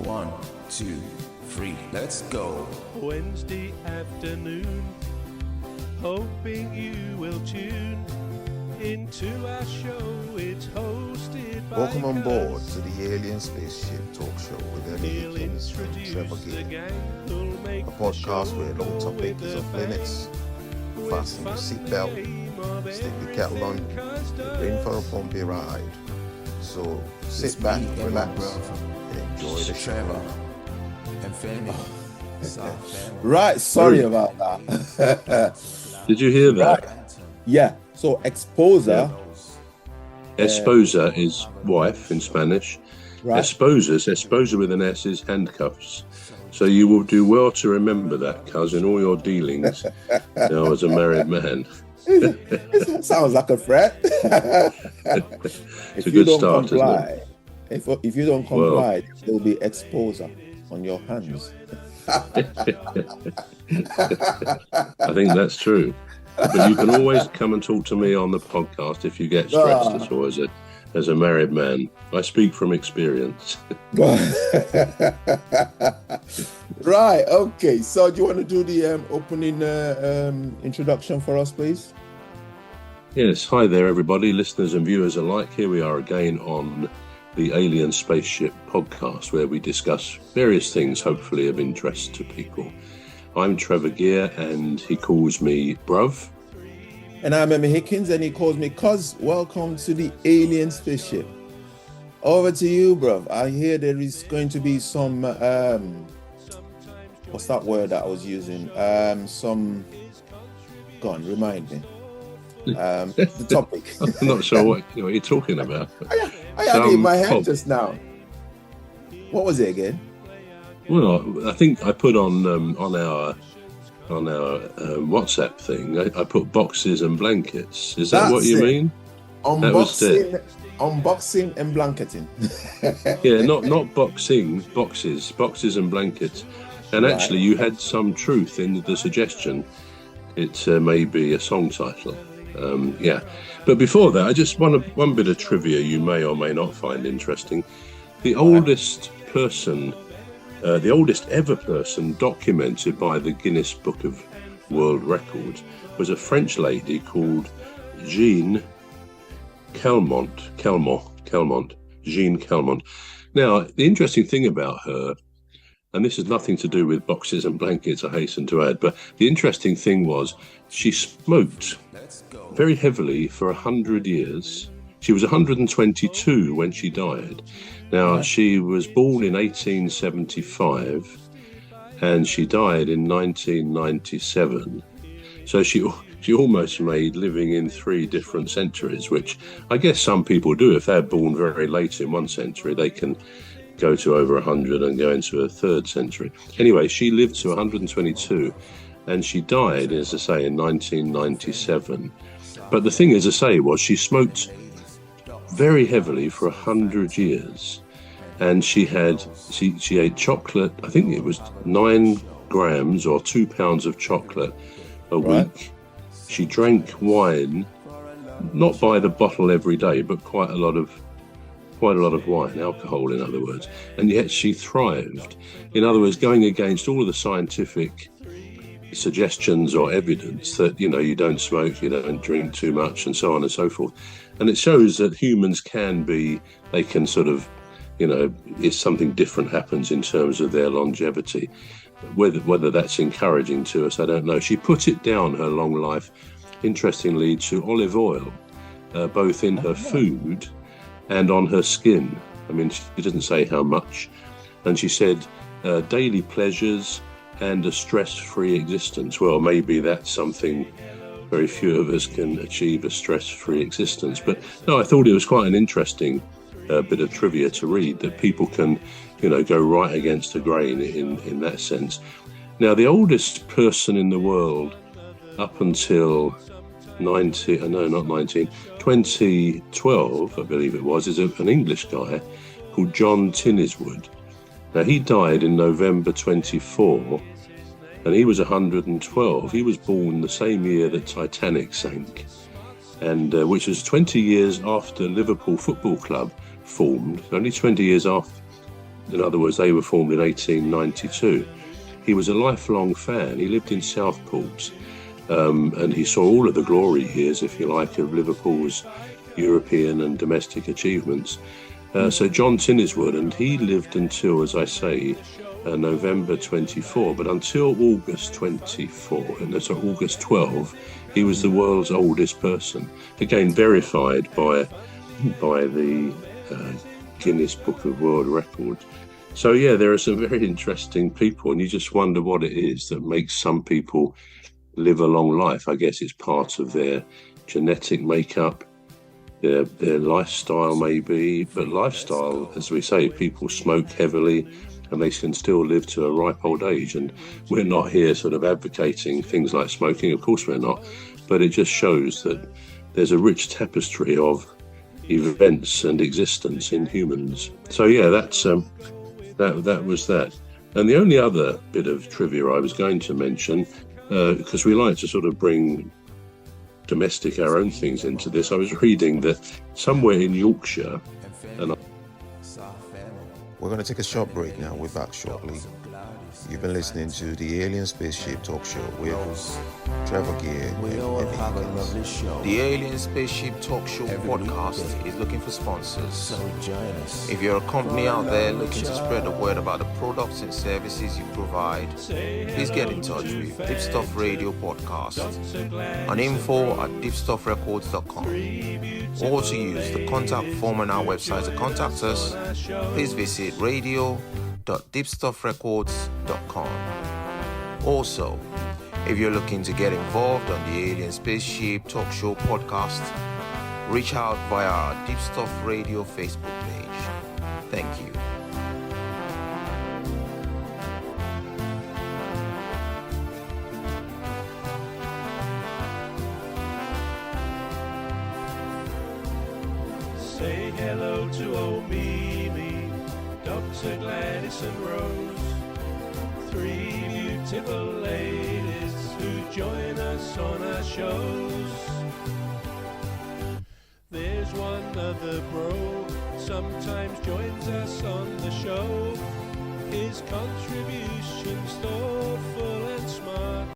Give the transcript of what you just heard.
1, 2, 3, let's go. Wednesday afternoon, hoping you will tune into our show. It's hosted by Welcome on board to the Alien Spaceship Talkshow with Emmy Hikins and Trevor Gear, a podcast where no topic is off limits. Fasten your seatbelt, stick the kettle on, you're in for a bumpy ride. So sit back, relax, and enjoy the show. Trevor and Emmy. Right, sorry about that. Did you hear that? Right. Yeah, so esposa. Esposa is wife in Spanish. Right. Esposa with an S is handcuffs. So you will do well to remember that, cuz, in all your dealings as a married man. It sounds like a threat. It's a good start, comply, isn't it? If you don't comply, there will be exposure on your hands. I think that's true. But you can always come and talk to me on the podcast if you get stressed at all as a married man. I speak from experience. Right, okay. So do you want to do the opening introduction for us, please? Yes, hi there everybody, listeners and viewers alike. Here we are again on the Alien Spaceship Podcast, where we discuss various things hopefully of interest to people. I'm Trevor Gear and he calls me Bruv. And I'm Emmy Hikins and he calls me Cuz. Welcome to the Alien Spaceship. Over to you, bruv. I hear there is going to be some, what's that word that I was using? Go on, remind me. The topic. I'm not sure what you're talking about. I had it in my head just now. What was it again? Well, I think I put on our WhatsApp thing. I put boxes and blankets. Is that what you mean? Unboxing and blanketing. Yeah, not boxing, boxes and blankets. And actually, you had some truth in the suggestion. It may be a song title. Yeah. But before that, I just want one bit of trivia you may or may not find interesting. The oldest ever person documented by the Guinness Book of World Records was a French lady called Jean Calment. Jean Calment. Now, the interesting thing about her, and this has nothing to do with boxes and blankets, I hasten to add, but the interesting thing was she smoked very heavily for 100 years. She was 122 when she died. Now, she was born in 1875 and she died in 1997. So she almost made living in 3 different centuries, which I guess some people do. If they're born very late in one century, they can go to over 100 and go into a 3rd century. Anyway, she lived to 122 and she died, as I say, in 1997. But the thing, as I say, was she smoked very heavily for 100 years, and she ate chocolate. I think it was 9 grams or 2 pounds of chocolate a week. She drank wine, not by the bottle every day, but quite a lot of wine, alcohol in other words, and yet she thrived. In other words, going against all of the scientific suggestions or evidence that you don't smoke, you don't drink too much, and so on and so forth. And it shows that humans can sort of, if something different happens in terms of their longevity. Whether that's encouraging to us, I don't know. She put it down, her long life, interestingly, to olive oil, both in her food and on her skin. I mean, she doesn't say how much. And she said daily pleasures and a stress-free existence. Well, maybe that's something very few of us can achieve, a stress-free existence. But no, I thought it was quite an interesting bit of trivia to read, that people can, go right against the grain in that sense. Now, the oldest person in the world up until 2012, I believe it was, is an English guy called John Tinniswood. Now, he died in November 24, and he was 112. He was born the same year that Titanic sank, and which was 20 years after Liverpool Football Club formed, only 20 years after. In other words, they were formed in 1892. He was a lifelong fan. He lived in Southport, and he saw all of the glory years, if you like, of Liverpool's European and domestic achievements. So John Tinniswood, and he lived until, as I say, November 24, but until August 24, and so August 12, he was the world's oldest person. Again, verified by the Guinness Book of World Records. So yeah, there are some very interesting people, and you just wonder what it is that makes some people live a long life. I guess it's part of their genetic makeup, their lifestyle maybe, but lifestyle, as we say, people smoke heavily and they can still live to a ripe old age. And we're not here sort of advocating things like smoking, of course we're not, but it just shows that there's a rich tapestry of events and existence in humans. So yeah, that was that. And the only other bit of trivia I was going to mention, because we like to sort of bring domestic our own things into this, I was reading that somewhere in Yorkshire, and We're going to take a short break now. We're back shortly. You've been listening to the Alien Spaceship Talk Show with Trevor Gear and Emmy Hikins. The Alien Spaceship Talk Show Podcast is looking for sponsors. If you're a company out there looking to spread the word about the products and services you provide, please get in touch with Deepstuff Radio Podcast on info@deepstuffrecords.com, or to use the contact form on our website to contact us, please visit radio.deepstuffrecords.com. Also, if you're looking to get involved on the Alien Spaceship Talk Show Podcast, reach out via our Deepstuff Radio Facebook page. Thank you. Say hello to old Mimi, Dr. Gladys and Rose, three beautiful ladies who join us on our shows. There's one other bro, sometimes joins us on the show. His contribution's thoughtful and smart,